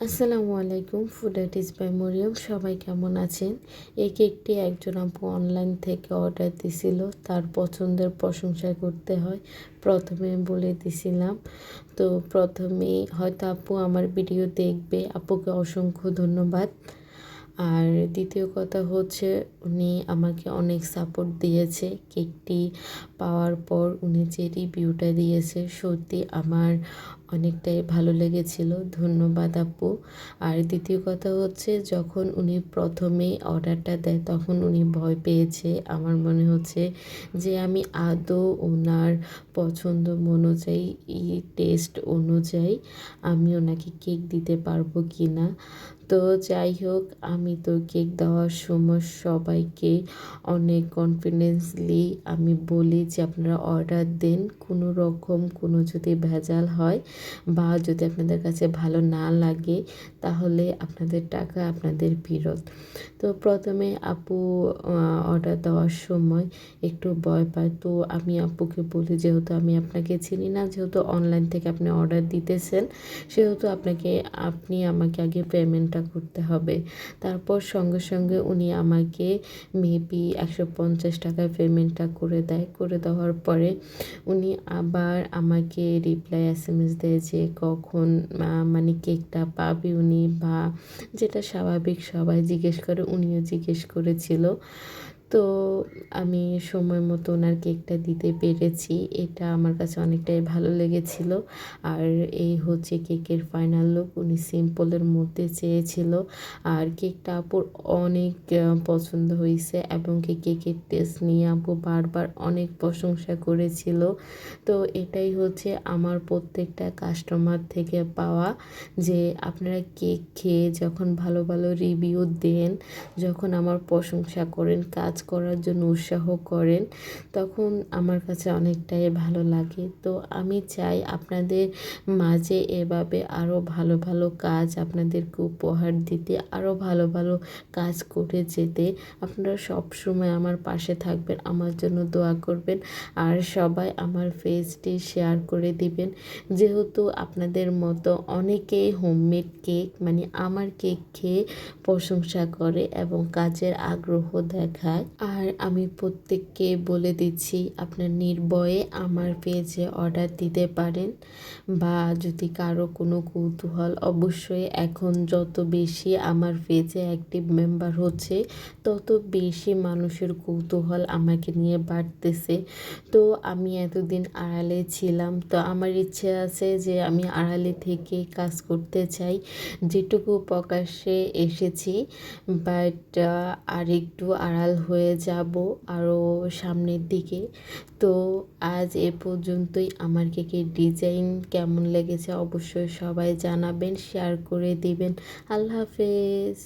আসসালামু আলাইকুম। Food artist by Mariam. সবাই কেমন আছেন? এই কেকটি একজন আপু অনলাইন থেকে অর্ডার দিছিল। তার পছন্দের প্রশংসা করতে হয়, প্রথমে বলে দিছিলাম। তো প্রথমেই হয়তো আপু আমার ভিডিও দেখবে, আপুকে অসংখ্য ধন্যবাদ। আর দ্বিতীয় কথা হচ্ছে, উনি আমাকে অনেক সাপোর্ট দিয়েছে। কেকটি পাওয়ার পর উনি যে রিভিউটা দিয়েছে, সত্যি আমার অনেকটাই ভালো লেগেছিল। ধন্যবাদ আপু। আর দ্বিতীয় কথা হচ্ছে, যখন উনি প্রথমেই অর্ডারটা দেয় তখন উনি ভয় পেয়েছে। আমার মনে হচ্ছে যে আমি আদৌ ওনার পছন্দ অনুযায়ী, টেস্ট অনুযায়ী আমি ওনাকে কেক দিতে পারবো কি না। তো যাই হোক, আমি তো কেক দেওয়ার সময় সবাইকে অনেক কনফিডেন্সলি আমি বলি যে আপনারা অর্ডার দেন, কোনো রকম কোনো যদি ভেজাল হয় বা যদি আপনাদের কাছে ভালো না লাগে তাহলে আপনাদের টাকা আপনাদের ফেরত। তো প্রথমে আপু অর্ডার দেওয়ার সময় একটু ভয় পায়। তো আমি আপুকে বলি, যেহেতু আমি আপনাকে চিনি না, যেহেতু অনলাইন থেকে আপনি অর্ডার দিতেছেন, সেহেতু আপনি আমাকে আগে পেমেন্টটা করতে হবে। তারপর সঙ্গে সঙ্গে উনি আমাকে মেবি 150 টাকায় পেমেন্টটা করে দেয়। করে দেওয়ার পরে উনি আবার আমাকে রিপ্লাই SMS দেয় যে কখন মানে কেকটা পাবি উনি, বা যেটা স্বাভাবিক সবাই জিজ্ঞেস করে, উনিও জিজ্ঞেস করেছিল। তো আমি সময় মতো ওনার কেকটা দিতে পেরেছি, এটা আমার কাছে অনেকটাই ভালো লেগেছিল। আর এই হচ্ছে কেকের ফাইনাল লুক। উনি সিম্পলের মধ্যে চেয়েছিল, আর কেকটা আপুর অনেক পছন্দ হয়েছে, এবং কি কেকের টেস্ট নিয়ে আপু বারবার অনেক প্রশংসা করেছিল। তো এটাই হচ্ছে আমার প্রত্যেকটা কাস্টমার থেকে পাওয়া, যে আপনারা কেক খেয়ে যখন ভালো ভালো রিভিউ দেন, যখন আমার প্রশংসা করেন, কাজ করার জন্য উৎসাহ করেন, তখন আমার কাছে অনেকটাই ভালো লাগে। তো আমি চাই আপনাদের মাঝে এভাবে আরও ভালো ভালো কাজ আপনাদেরকে উপহার দিতে, আরও ভালো ভালো কাজ করে যেতে। আপনারা সব সময় আমার পাশে থাকবেন, আমার জন্য দোয়া করবেন, আর সবাই আমার পেজটি শেয়ার করে দিবেন। যেহেতু আপনাদের মতো অনেকেই হোমমেড কেক মানে আমার কেক খেয়ে প্রশংসা করে এবং কাজের আগ্রহ দেখায়। আর আমি প্রত্যেককে বলে দিচ্ছি, আপনার নির্ভয়ে আমার পেজে অর্ডার দিতে পারেন। বা যদি কারো কোনো কৌতূহল, অবশ্যই এখন যত বেশি আমার পেজে অ্যাক্টিভ মেম্বার হচ্ছে, তত বেশি মানুষের কৌতূহল আমাকে নিয়ে বাড়তেছে। তো আমি এতদিন আড়ালে ছিলাম, তো আমার ইচ্ছে আছে যে আমি আড়ালে থেকে কাজ করতে চাই। যেটুকু প্রকাশ্যে এসেছি, বাট আর একটু আড়াল হয়ে যাব আরও সামনের দিকে। তো আজ এ পর্যন্তই। আমার কেকের ডিজাইন কেমন লেগেছে অবশ্যই সবাই জানাবেন, শেয়ার করে দিবেন। আল্লাহ হাফেজ।